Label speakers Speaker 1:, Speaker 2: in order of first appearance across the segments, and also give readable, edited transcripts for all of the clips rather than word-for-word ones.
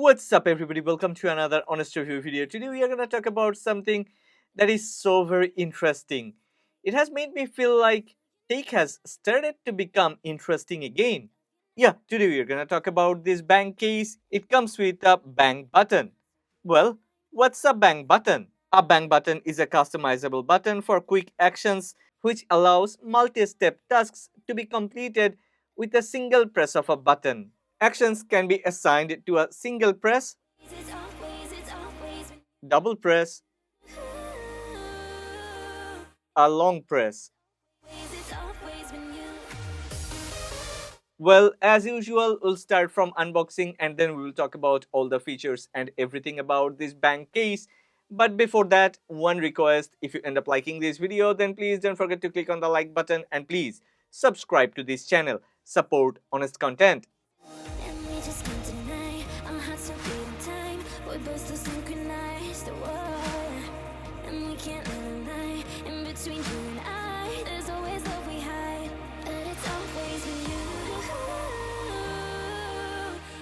Speaker 1: What's up everybody, welcome to another honest review video. Today we are going to talk about something that is so very interesting. It has made me feel like tech has started to become interesting again. Yeah, today we are going to talk about this bank case. It comes with a bank button. Well, what's a bank button? A bank button is a customizable button for quick actions which allows multi-step tasks to be completed with a single press of a button. Actions can be assigned to a single press, double press, a long press. Well, as usual, we'll start from unboxing and then we will talk about all the features and everything about this bank case. But before that, one request: if you end up liking this video, then please don't forget to click on the like button and please subscribe to this channel. Support honest content.
Speaker 2: And we just can't deny our hearts are beating time. We're both so synchronized. Whoa. And we can't live a lie. In between you and I, there's always love we hide. And it's always with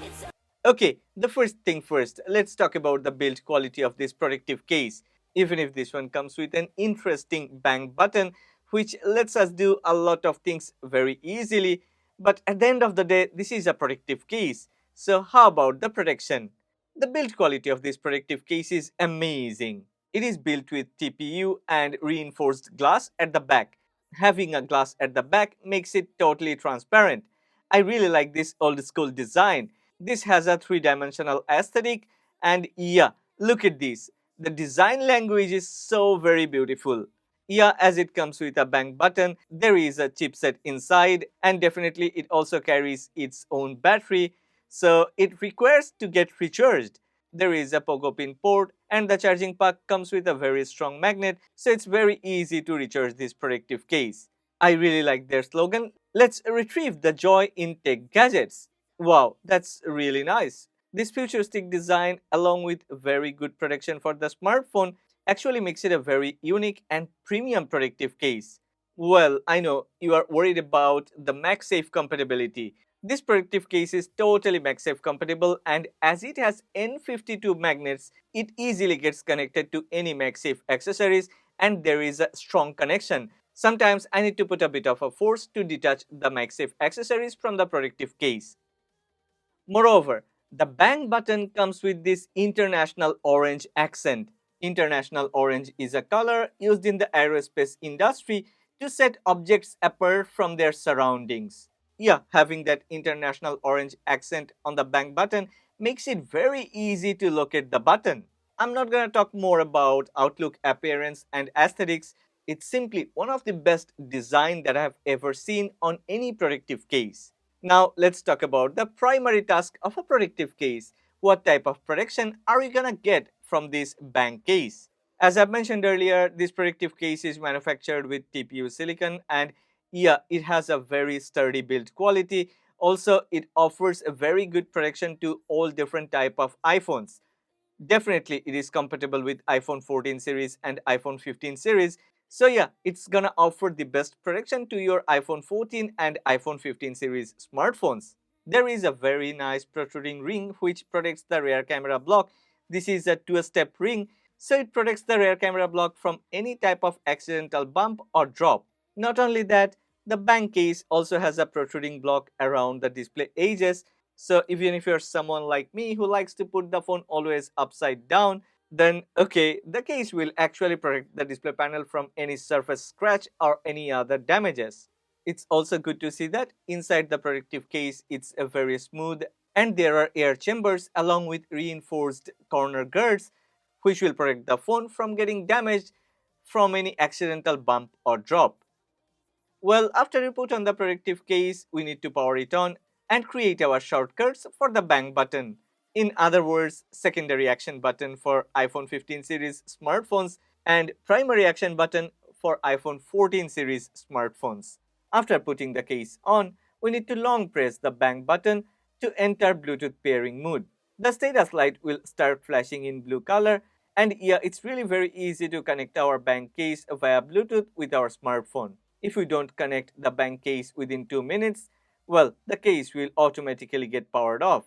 Speaker 2: you. It's
Speaker 1: Okay, the first thing first, let's talk about the build quality of this protective case. Even if this one comes with an interesting bank button which lets us do a lot of things very easily, but at the end of the day, this is a protective case. So how about the protection? The build quality of this protective case is amazing. It is built with TPU and reinforced glass at the back. Having a glass at the back makes it totally transparent. I really like this old school design. This has a three-dimensional aesthetic, and yeah, look at this. The design language is so very beautiful. Yeah, as it comes with a bank button, there is a chipset inside, and definitely it also carries its own battery, so it requires to get recharged. There is a pogo pin port, and the charging pack comes with a very strong magnet, so it's very easy to recharge this protective case. I really like their slogan, "Let's retrieve the joy in tech gadgets." Wow, that's really nice. This futuristic design, along with very good protection for the smartphone, actually makes it a very unique and premium protective case. Well, I know you are worried about the MagSafe compatibility. This protective case is totally MagSafe compatible, and as it has N52 magnets, it easily gets connected to any MagSafe accessories and there is a strong connection. Sometimes I need to put a bit of a force to detach the MagSafe accessories from the protective case. Moreover, the bank button comes with this international orange accent. International orange is a color used in the aerospace industry to set objects apart from their surroundings. Yeah, having that international orange accent on the bank button makes it very easy to locate the button. I'm not gonna talk more about Outlook appearance and aesthetics. It's simply one of the best design that I have ever seen on any protective case. Now let's talk about the primary task of a protective case. What type of protection are we gonna get from this bank case? As I mentioned earlier, this protective case is manufactured with TPU silicon and yeah, it has a very sturdy build quality. Also, it offers a very good protection to all different type of iPhones. Definitely, it is compatible with iPhone 14 series and iPhone 15 series. So yeah, it's gonna offer the best protection to your iPhone 14 and iPhone 15 series smartphones. There is a very nice protruding ring which protects the rear camera block. This is a two-step ring, so it protects the rear camera block from any type of accidental bump or drop. Not only that, the bank case also has a protruding block around the display edges, so even if you're someone like me who likes to put the phone always upside down, then okay, the case will actually protect the display panel from any surface scratch or any other damages. It's also good to see that inside the protective case it's a very smooth and there are air chambers along with reinforced corner guards which will protect the phone from getting damaged from any accidental bump or drop. Well, after we put on the protective case, we need to power it on and create our shortcuts for the bank button. In other words, secondary action button for iPhone 15 series smartphones and primary action button for iPhone 14 series smartphones. After putting the case on, we need to long press the bank button to enter Bluetooth pairing mode. The status light will start flashing in blue color, and yeah, it's really very easy to connect our bank case via Bluetooth with our smartphone. If we don't connect the bank case within 2 minutes, well, the case will automatically get powered off.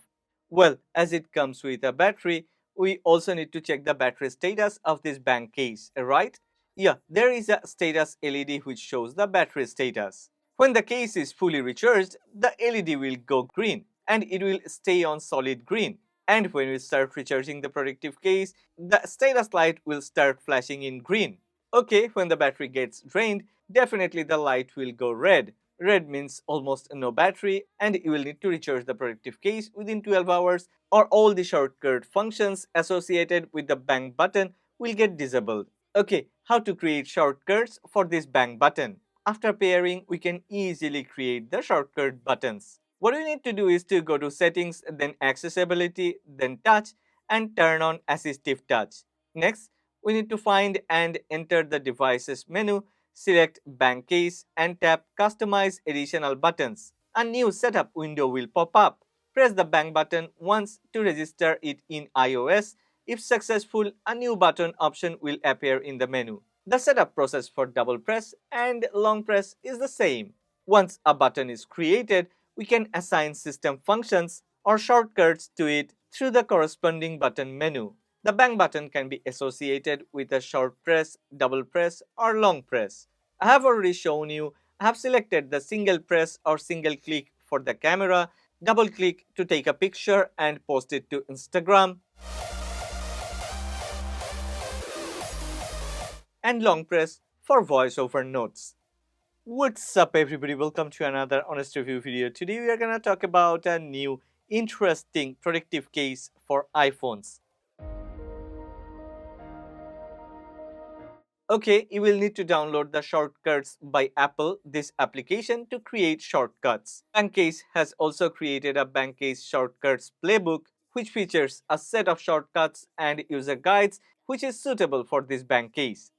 Speaker 1: Well, as it comes with a battery, we also need to check the battery status of this bank case, right? Yeah, there is a status LED which shows the battery status. When the case is fully recharged, the LED will go green and it will stay on solid green. And when we start recharging the protective case, the status light will start flashing in green. Okay, when the battery gets drained, definitely the light will go red. Red means almost no battery and you will need to recharge the protective case within 12 hours or all the shortcut functions associated with the bank button will get disabled. Okay, how to create shortcuts for this bank button? After pairing, we can easily create the shortcut buttons. What we need to do is to go to settings, then accessibility, then touch and turn on assistive touch. Next, we need to find and enter the devices menu, select bank case and tap customize additional buttons. A new setup window will pop up. Press the bank button once to register it in iOS. If successful, a new button option will appear in the menu. The setup process for double press and long press is the same. Once a button is created, we can assign system functions or shortcuts to it through the corresponding button menu. The bank button can be associated with a short press, double press, or long press. I have already shown you, I have selected the single press or single click for the camera, double click to take a picture and post it to Instagram, and long press for voiceover notes. What's up everybody, welcome to another honest review video. Today we are gonna talk about a new interesting protective case for iPhones. Okay, you will need to download the Shortcuts by Apple, this application to create shortcuts. Bankcase has also created a Bankcase Shortcuts playbook which features a set of shortcuts and user guides which is suitable for this bank case.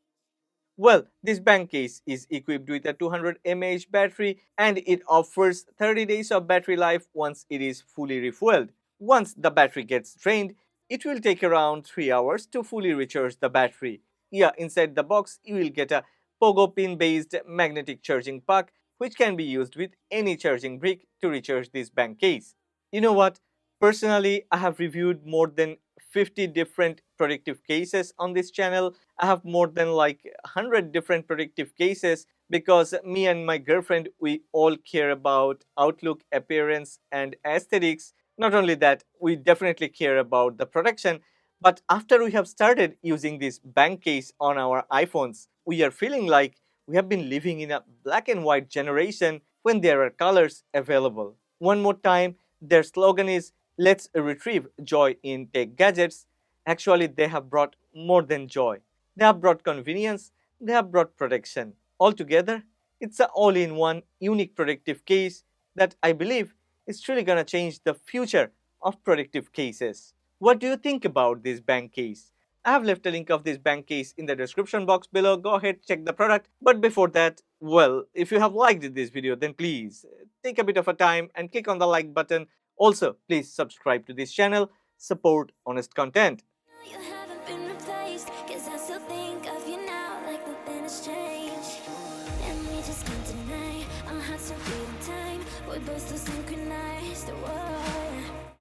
Speaker 1: Well, this bank case is equipped with a 200 mAh battery and it offers 30 days of battery life once it is fully refueled. Once the battery gets drained, it will take around 3 hours to fully recharge the battery. Yeah, inside the box, you will get a pogo pin based magnetic charging pack which can be used with any charging brick to recharge this bank case. You know what? Personally, I have reviewed more than 50 different protective cases on this channel. I have more than like 100 different predictive cases because me and my girlfriend, we all care about outlook, appearance, and aesthetics. Not only that, we definitely care about the protection. But after we have started using this bank case on our iPhones, we are feeling like we have been living in a black and white generation when there are colors available. One more time, their slogan is "Let's retrieve joy in tech gadgets." Actually, they have brought more than joy. They have brought convenience, they have brought protection. Altogether, it's an all in one unique protective case that I believe is truly gonna change the future of protective cases. What do you think about this bank case? I have left a link of this bank case in the description box below. Go ahead, check the product. But before that, well, if you have liked this video, then please take a bit of a time and click on the like button. Also, please subscribe to this channel, support honest content.